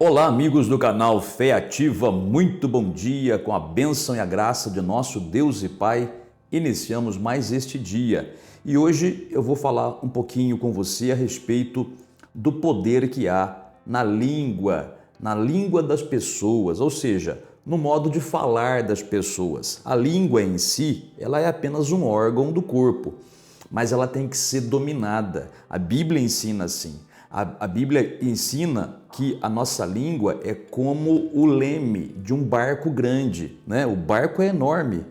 Olá, amigos do canal Fé Ativa, muito bom dia, com a bênção e a graça de nosso Deus e Pai, iniciamos mais este dia. E hoje eu vou falar um pouquinho com você a respeito do poder que há na língua das pessoas, ou seja, no modo de falar das pessoas. A língua em si, ela é apenas um órgão do corpo, mas ela tem que ser dominada. A Bíblia ensina assim. A Bíblia ensina que a nossa língua é como o leme de um barco grande, né? O barco é enorme.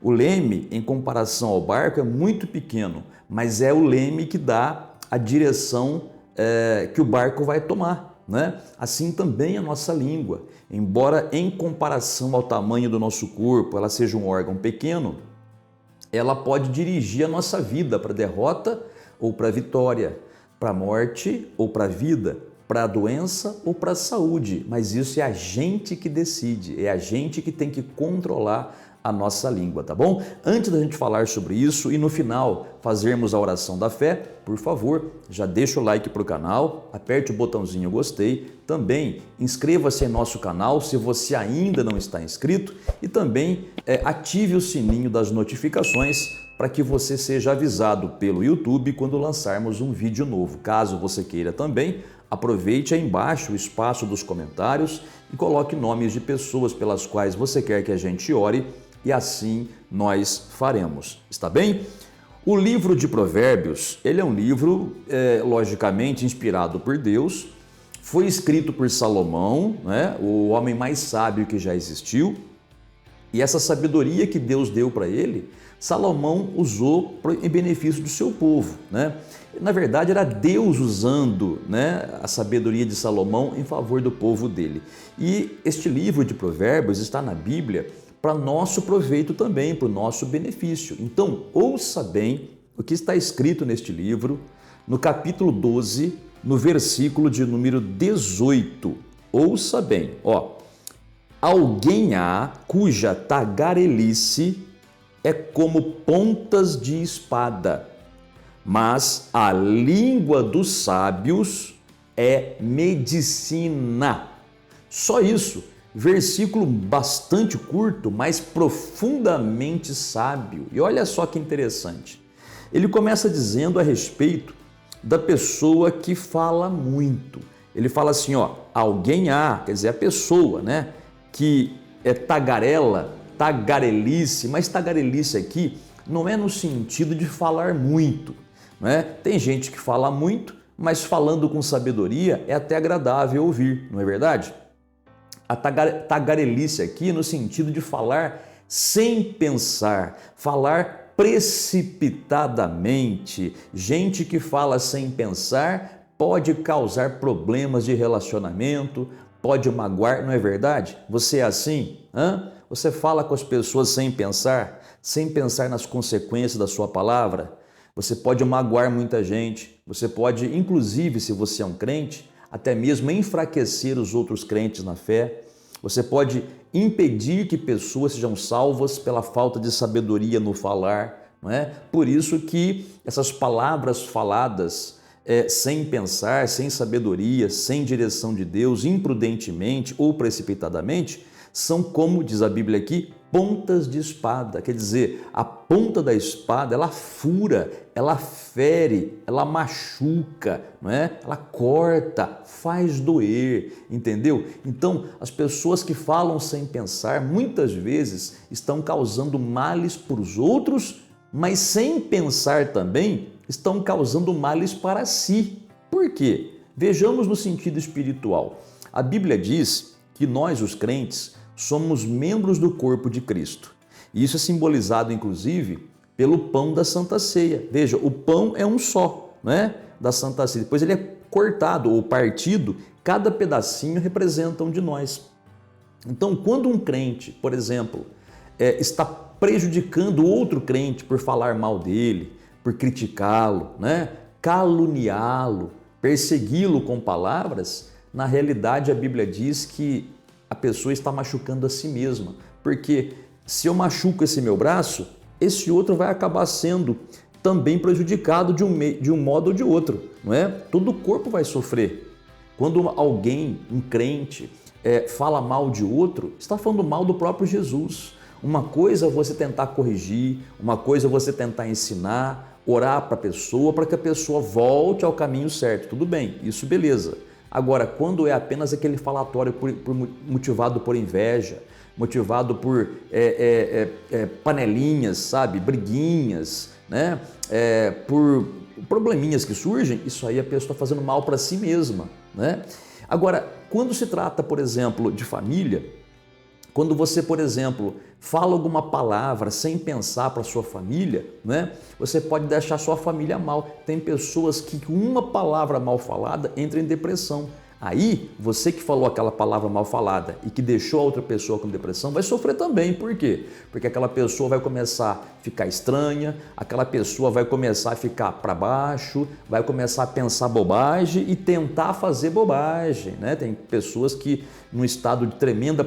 O leme, em comparação ao barco, é muito pequeno, mas é o leme que dá a direção que o barco vai tomar, né? Assim também a nossa língua. Embora em comparação ao tamanho do nosso corpo, ela seja um órgão pequeno, ela pode dirigir a nossa vida para a derrota ou para a vitória, para a morte ou para a vida, para a doença ou para a saúde, mas isso é a gente que decide, é a gente que tem que controlar a nossa língua, tá bom? Antes da gente falar sobre isso e no final fazermos a oração da fé, por favor, já deixa o like para o canal, aperte o botãozinho gostei, também inscreva-se em nosso canal se você ainda não está inscrito e também ative o sininho das notificações para que você seja avisado pelo YouTube quando lançarmos um vídeo novo. Caso você queira também, aproveite aí embaixo o espaço dos comentários e coloque nomes de pessoas pelas quais você quer que a gente ore e assim nós faremos. Está bem? O livro de Provérbios, ele é um livro, logicamente, inspirado por Deus, foi escrito por Salomão, né, o homem mais sábio que já existiu, e essa sabedoria que Deus deu para ele, Salomão usou em benefício do seu povo, né? Na verdade, era Deus usando, né, a sabedoria de Salomão em favor do povo dele. E este livro de Provérbios está na Bíblia para nosso proveito também, para o nosso benefício. Então, ouça bem o que está escrito neste livro, no capítulo 12, no versículo de número 18. Ouça bem, ó. Alguém há cuja tagarelice é como pontas de espada, mas a língua dos sábios é medicina. Só isso. Versículo bastante curto, mas profundamente sábio. E olha só que interessante. Ele começa dizendo a respeito da pessoa que fala muito. Ele fala assim, ó, alguém há, quer dizer, a pessoa, né, que é tagarelice, mas tagarelice aqui não é no sentido de falar muito, né? Tem gente que fala muito, mas falando com sabedoria é até agradável ouvir, não é verdade? A tagarelice aqui no sentido de falar sem pensar, falar precipitadamente. Gente que fala sem pensar pode causar problemas de relacionamento, pode magoar, não é verdade? Você é assim? Você fala com as pessoas sem pensar nas consequências da sua palavra? Você pode magoar muita gente, você pode, inclusive, se você é um crente, até mesmo enfraquecer os outros crentes na fé. Você pode impedir que pessoas sejam salvas pela falta de sabedoria no falar, não é? Por isso que essas palavras faladas sem pensar, sem sabedoria, sem direção de Deus, imprudentemente ou precipitadamente, são como, diz a Bíblia aqui, pontas de espada. Quer dizer, a ponta da espada, ela fura, ela fere, ela machuca, não é? Ela corta, faz doer, entendeu? Então, as pessoas que falam sem pensar, muitas vezes estão causando males para os outros, mas sem pensar também, estão causando males para si. Por quê? Vejamos no sentido espiritual. A Bíblia diz que nós, os crentes, somos membros do corpo de Cristo. E isso é simbolizado, inclusive, pelo pão da Santa Ceia. Veja, o pão é um só, né, da Santa Ceia. Depois ele é cortado ou partido, cada pedacinho representa um de nós. Então, quando um crente, por exemplo, está prejudicando outro crente por falar mal dele, por criticá-lo, né, caluniá-lo, persegui-lo com palavras, na realidade a Bíblia diz que a pessoa está machucando a si mesma, porque se eu machuco esse meu braço, esse outro vai acabar sendo também prejudicado de um modo ou de outro, não é? Todo o corpo vai sofrer. Quando alguém, um crente, fala mal de outro, está falando mal do próprio Jesus. Uma coisa é você tentar corrigir, uma coisa é você tentar ensinar, orar para a pessoa, para que a pessoa volte ao caminho certo. Tudo bem, isso beleza. Agora, quando é apenas aquele falatório motivado por inveja, motivado por panelinhas, sabe, briguinhas, né? Por probleminhas que surgem, isso aí a pessoa está fazendo mal para si mesma, né? Agora, quando se trata, por exemplo, de família, quando você, por exemplo, fala alguma palavra sem pensar para sua família, né? Você pode deixar sua família mal. Tem pessoas que com uma palavra mal falada entram em depressão. Aí, você que falou aquela palavra mal falada e que deixou a outra pessoa com depressão, vai sofrer também. Por quê? Porque aquela pessoa vai começar a ficar estranha, aquela pessoa vai começar a ficar para baixo, vai começar a pensar bobagem e tentar fazer bobagem, né? Tem pessoas que, num estado de tremenda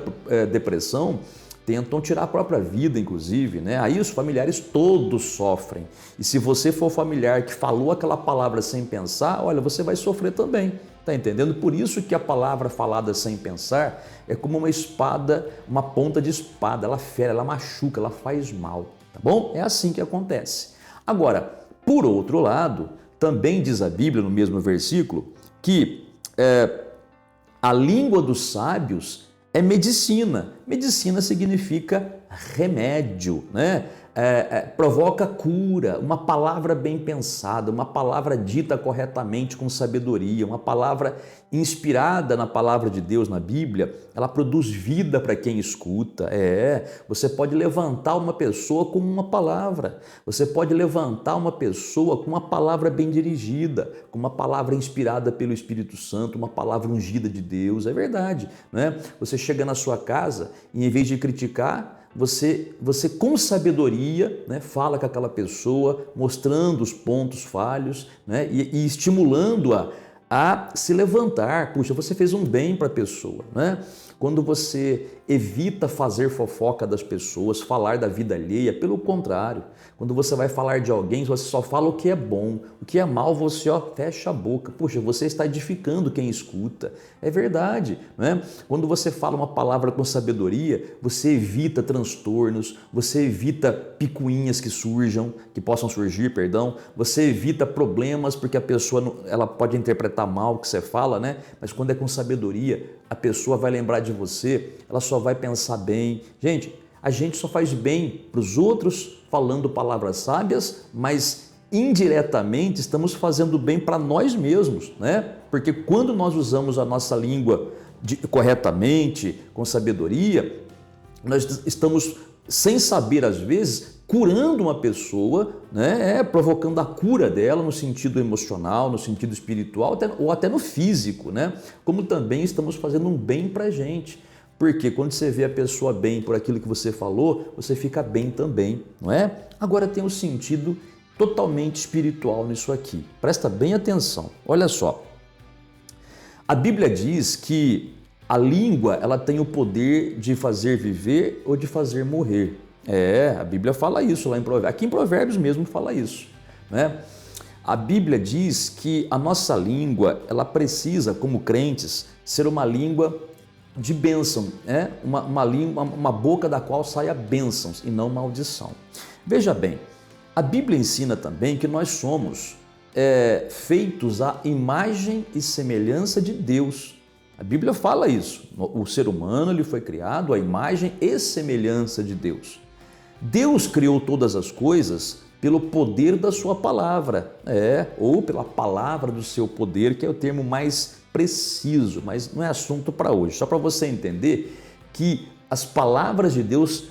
depressão, tentam tirar a própria vida, inclusive, né? Aí os familiares todos sofrem. E se você for familiar que falou aquela palavra sem pensar, olha, você vai sofrer também. Tá entendendo? Por isso que a palavra falada sem pensar é como uma espada, uma ponta de espada. Ela fere, ela machuca, ela faz mal. Tá bom? É assim que acontece. Agora, por outro lado, também diz a Bíblia no mesmo versículo que a língua dos sábios é medicina. Medicina significa remédio, né? Provoca cura, uma palavra bem pensada, uma palavra dita corretamente com sabedoria, uma palavra inspirada na palavra de Deus na Bíblia, ela produz vida para quem escuta. Você pode levantar uma pessoa com uma palavra, você pode levantar uma pessoa com uma palavra bem dirigida, com uma palavra inspirada pelo Espírito Santo, uma palavra ungida de Deus, é verdade, né? Você chega na sua casa e em vez de criticar, você com sabedoria, né, fala com aquela pessoa, mostrando os pontos falhos, né, e estimulando-a a se levantar. Puxa, você fez um bem para a pessoa, né? Quando você evita fazer fofoca das pessoas, falar da vida alheia, pelo contrário, quando você vai falar de alguém, você só fala o que é bom, o que é mal você fecha a boca. Puxa, você está edificando quem escuta. É verdade, né? Quando você fala uma palavra com sabedoria, você evita transtornos, você evita picuinhas que possam surgir, perdão. Você evita problemas porque a pessoa ela pode interpretar mal o que você fala, né? Mas quando é com sabedoria, a pessoa vai lembrar de você, ela só vai pensar bem. Gente, a gente só faz bem para os outros falando palavras sábias, mas indiretamente estamos fazendo bem para nós mesmos, né? Porque quando nós usamos a nossa língua corretamente, com sabedoria, nós estamos, sem saber às vezes, curando uma pessoa, né? Provocando a cura dela no sentido emocional, no sentido espiritual, ou até no físico, né? Como também estamos fazendo um bem para a gente. Porque quando você vê a pessoa bem por aquilo que você falou, você fica bem também, não é? Agora tem um sentido totalmente espiritual nisso aqui. Presta bem atenção. Olha só. A Bíblia diz que a língua, ela tem o poder de fazer viver ou de fazer morrer. A Bíblia fala isso lá em Provérbios. Aqui em Provérbios mesmo fala isso, né? A Bíblia diz que a nossa língua, ela precisa, como crentes, ser uma língua de bênção, uma boca da qual saia bênçãos e não maldição. Veja bem, a Bíblia ensina também que nós somos feitos à imagem e semelhança de Deus. A Bíblia fala isso. O ser humano ele foi criado à imagem e semelhança de Deus. Deus criou todas as coisas pelo poder da sua palavra, ou pela palavra do seu poder, que é o termo mais preciso, mas não é assunto para hoje. Só para você entender que as palavras de Deus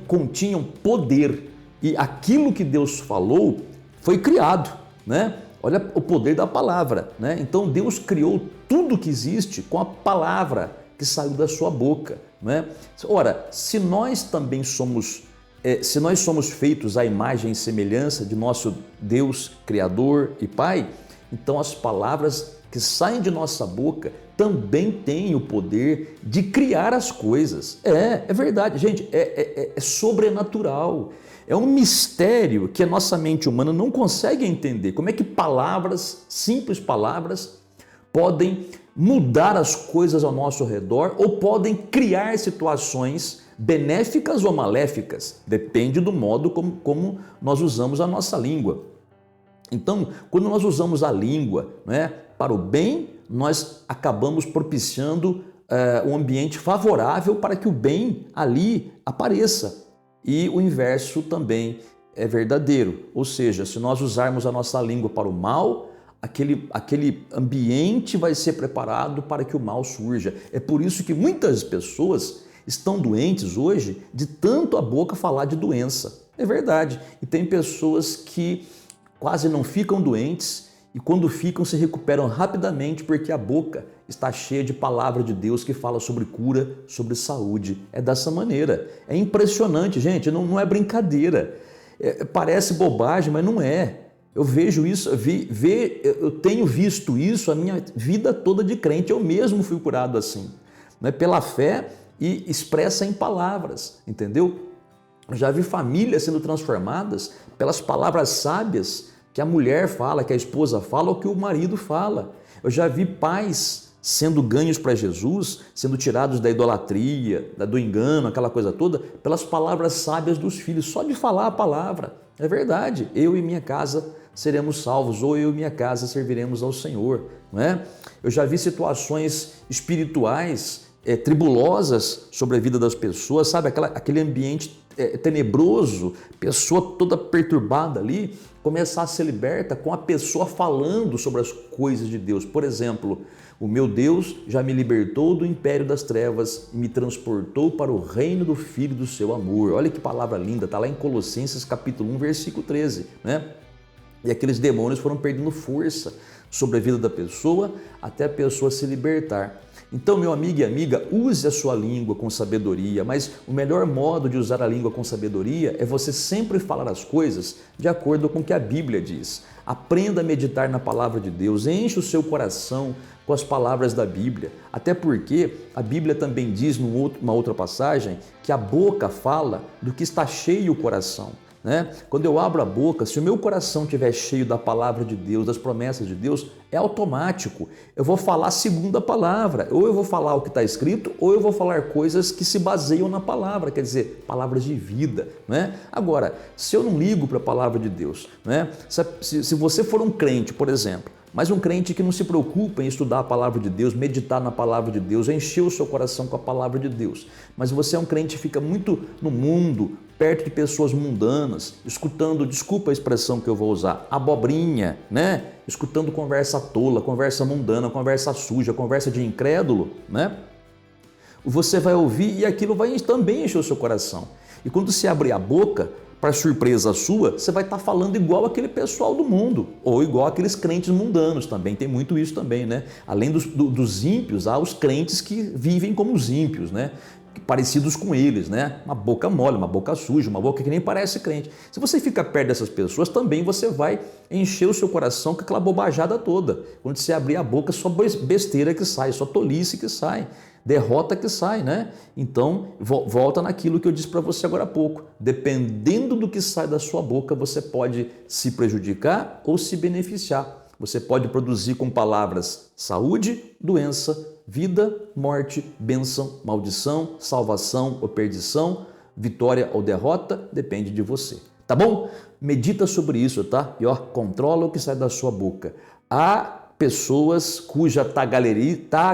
continham poder e aquilo que Deus falou foi criado, né? Olha o poder da palavra, né? Então Deus criou tudo que existe com a palavra que saiu da sua boca, né? Ora, se nós também somos feitos à imagem e semelhança de nosso Deus Criador e Pai, então as palavras que saem de nossa boca também têm o poder de criar as coisas. É verdade, gente, é sobrenatural. É um mistério que a nossa mente humana não consegue entender. Como é que palavras, simples palavras, podem mudar as coisas ao nosso redor ou podem criar situações benéficas ou maléficas. Depende do modo como nós usamos a nossa língua. Então, quando nós usamos a língua, né, para o bem, nós acabamos propiciando um ambiente favorável para que o bem ali apareça. E o inverso também é verdadeiro. Ou seja, se nós usarmos a nossa língua para o mal, aquele ambiente vai ser preparado para que o mal surja. É por isso que muitas pessoas estão doentes hoje de tanto a boca falar de doença. É verdade. E tem pessoas que quase não ficam doentes e quando ficam se recuperam rapidamente porque a boca está cheia de palavra de Deus que fala sobre cura, sobre saúde. É dessa maneira. É impressionante, gente, não é brincadeira. Parece bobagem, mas não é. Eu vejo isso, eu tenho visto isso a minha vida toda de crente. Eu mesmo fui curado assim, né? Pela fé e expressa em palavras, entendeu? Eu já vi famílias sendo transformadas pelas palavras sábias que a mulher fala, que a esposa fala ou que o marido fala. Eu já vi pais sendo ganhos para Jesus, sendo tirados da idolatria, do engano, aquela coisa toda, pelas palavras sábias dos filhos, só de falar a palavra. É verdade, eu e minha casa seremos salvos, ou eu e minha casa serviremos ao Senhor, não é? Eu já vi situações espirituais tribulosas sobre a vida das pessoas, sabe? Aquele ambiente tenebroso, pessoa toda perturbada ali, começar a ser liberta com a pessoa falando sobre as coisas de Deus. Por exemplo, o meu Deus já me libertou do império das trevas e me transportou para o reino do Filho do seu amor. Olha que palavra linda, está lá em Colossenses capítulo 1, versículo 13, né? E aqueles demônios foram perdendo força sobre a vida da pessoa até a pessoa se libertar. Então, meu amigo e amiga, use a sua língua com sabedoria, mas o melhor modo de usar a língua com sabedoria é você sempre falar as coisas de acordo com o que a Bíblia diz. Aprenda a meditar na palavra de Deus, enche o seu coração com as palavras da Bíblia, até porque a Bíblia também diz numa outra passagem que a boca fala do que está cheio o coração. Né? Quando eu abro a boca, se o meu coração estiver cheio da palavra de Deus, das promessas de Deus, é automático. Eu vou falar segundo a palavra. Ou eu vou falar o que está escrito, ou eu vou falar coisas que se baseiam na palavra, quer dizer, palavras de vida. Né? Agora, se eu não ligo para a palavra de Deus, né? Se você for um crente, por exemplo, mas um crente que não se preocupa em estudar a palavra de Deus, meditar na palavra de Deus, encher o seu coração com a palavra de Deus. Mas você é um crente que fica muito no mundo, perto de pessoas mundanas, escutando, desculpa a expressão que eu vou usar, abobrinha, né? Escutando conversa tola, conversa mundana, conversa suja, conversa de incrédulo, né? Você vai ouvir e aquilo vai também encher o seu coração. E quando você abrir a boca, para surpresa sua, você vai estar falando igual aquele pessoal do mundo, ou igual aqueles crentes mundanos também, tem muito isso também, né? Além dos ímpios, há os crentes que vivem como os ímpios, né? Parecidos com eles, né? Uma boca mole, uma boca suja, uma boca que nem parece crente. Se você fica perto dessas pessoas, também você vai encher o seu coração com aquela bobajada toda. Quando você abrir a boca, só besteira que sai, só tolice que sai, derrota que sai, né? Então, volta naquilo que eu disse para você agora há pouco. Dependendo do que sai da sua boca, você pode se prejudicar ou se beneficiar. Você pode produzir com palavras saúde, doença, vida, morte, bênção, maldição, salvação ou perdição, vitória ou derrota, depende de você. Tá bom? Medita sobre isso, tá? E ó, controla o que sai da sua boca. Há pessoas cuja tagarelice,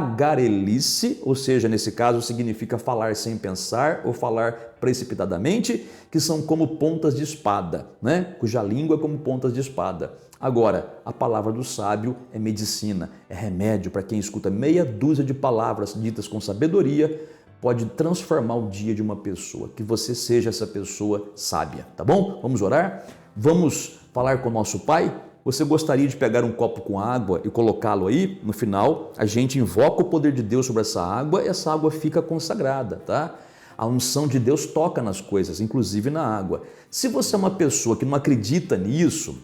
ou seja, nesse caso significa falar sem pensar ou falar precipitadamente, que são como pontas de espada, né? Cuja língua é como pontas de espada. Agora, a palavra do sábio é medicina, é remédio para quem escuta meia dúzia de palavras ditas com sabedoria, pode transformar o dia de uma pessoa. Que você seja essa pessoa sábia, tá bom? Vamos orar? Vamos falar com o nosso Pai? Você gostaria de pegar um copo com água e colocá-lo aí? No final, a gente invoca o poder de Deus sobre essa água e essa água fica consagrada, tá? A unção de Deus toca nas coisas, inclusive na água. Se você é uma pessoa que não acredita nisso,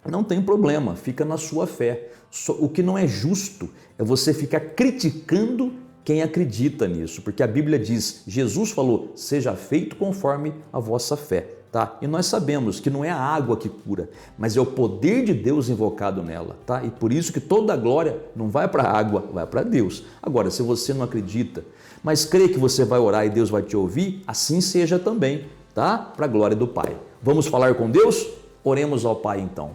não tem problema, fica na sua fé. O que não é justo é você ficar criticando quem acredita nisso, porque a Bíblia diz, Jesus falou, seja feito conforme a vossa fé. tá? E nós sabemos que não é a água que cura, mas é o poder de Deus invocado nela, tá? E por isso que toda a glória não vai para a água, vai para Deus. Agora, se você não acredita, mas crê que você vai orar e Deus vai te ouvir, assim seja também, tá? Para a glória do Pai. Vamos falar com Deus? Oremos ao Pai então.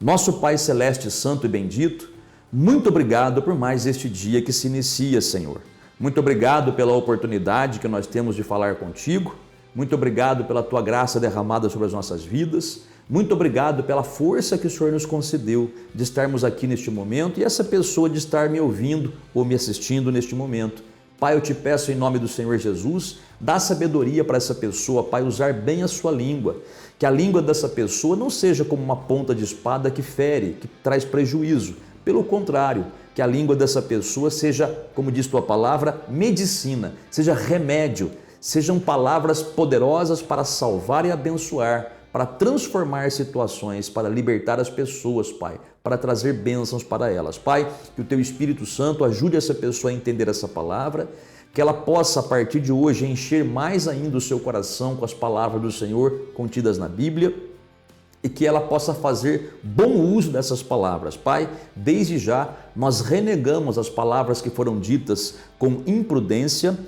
Nosso Pai Celeste, Santo e Bendito, muito obrigado por mais este dia que se inicia, Senhor. Muito obrigado pela oportunidade que nós temos de falar contigo. Muito obrigado pela tua graça derramada sobre as nossas vidas. Muito obrigado pela força que o Senhor nos concedeu de estarmos aqui neste momento e essa pessoa de estar me ouvindo ou me assistindo neste momento. Pai, eu te peço em nome do Senhor Jesus, dá sabedoria para essa pessoa, Pai, usar bem a sua língua. Que a língua dessa pessoa não seja como uma ponta de espada que fere, que traz prejuízo. Pelo contrário, que a língua dessa pessoa seja, como diz tua palavra, medicina, seja remédio, sejam palavras poderosas para salvar e abençoar, para transformar situações, para libertar as pessoas, Pai, para trazer bênçãos para elas. Pai, que o teu Espírito Santo ajude essa pessoa a entender essa palavra, que ela possa, a partir de hoje, encher mais ainda o seu coração com as palavras do Senhor contidas na Bíblia e que ela possa fazer bom uso dessas palavras. Pai, desde já nós renegamos as palavras que foram ditas com imprudência,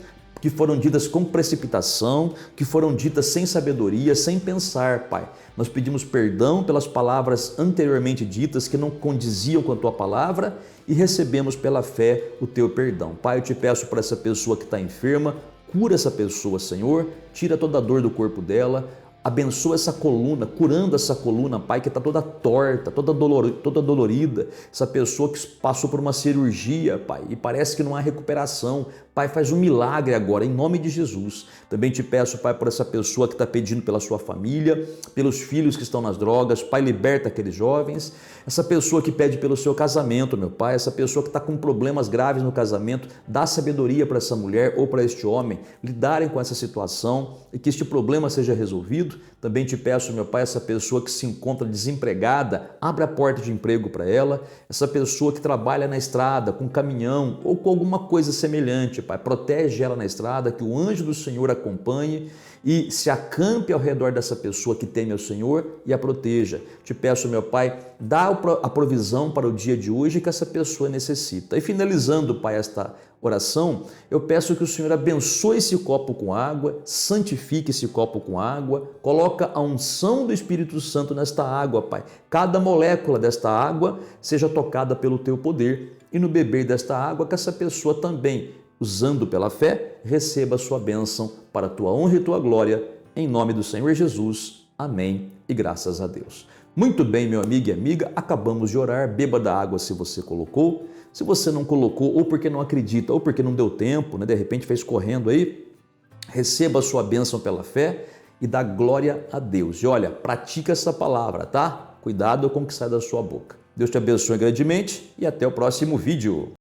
que foram ditas com precipitação, que foram ditas sem sabedoria, sem pensar, Pai. Nós pedimos perdão pelas palavras anteriormente ditas que não condiziam com a Tua palavra e recebemos pela fé o Teu perdão. Pai, eu te peço para essa pessoa que está enferma, cura essa pessoa, Senhor, tira toda a dor do corpo dela, abençoa essa coluna, curando essa coluna, Pai, que está toda torta, toda dolorida. Essa pessoa que passou por uma cirurgia, Pai, e parece que não há recuperação. Pai, faz um milagre agora, em nome de Jesus. Também te peço, Pai, por essa pessoa que está pedindo pela sua família, pelos filhos que estão nas drogas. Pai, liberta aqueles jovens. Essa pessoa que pede pelo seu casamento, meu Pai, essa pessoa que está com problemas graves no casamento, dá sabedoria para essa mulher ou para este homem lidarem com essa situação e que este problema seja resolvido. Também te peço, meu Pai, essa pessoa que se encontra desempregada, abre a porta de emprego para ela. Essa pessoa que trabalha na estrada, com caminhão ou com alguma coisa semelhante, Pai, protege ela na estrada, que o anjo do Senhor acompanhe e se acampe ao redor dessa pessoa que teme ao Senhor e a proteja. Te peço, meu Pai, dá a provisão para o dia de hoje que essa pessoa necessita. E finalizando, Pai, esta oração, eu peço que o Senhor abençoe esse copo com água, santifique esse copo com água, coloca a unção do Espírito Santo nesta água, Pai. Cada molécula desta água seja tocada pelo Teu poder e no beber desta água que essa pessoa também, usando pela fé, receba a sua bênção para a Tua honra e Tua glória, em nome do Senhor Jesus. Amém e graças a Deus. Muito bem, meu amigo e amiga, acabamos de orar, beba da água se você colocou. Se você não colocou, ou porque não acredita, ou porque não deu tempo, de repente fez correndo aí, receba a sua bênção pela fé e dá glória a Deus. E olha, pratica essa palavra, tá? Cuidado com o que sai da sua boca. Deus te abençoe grandemente e até o próximo vídeo.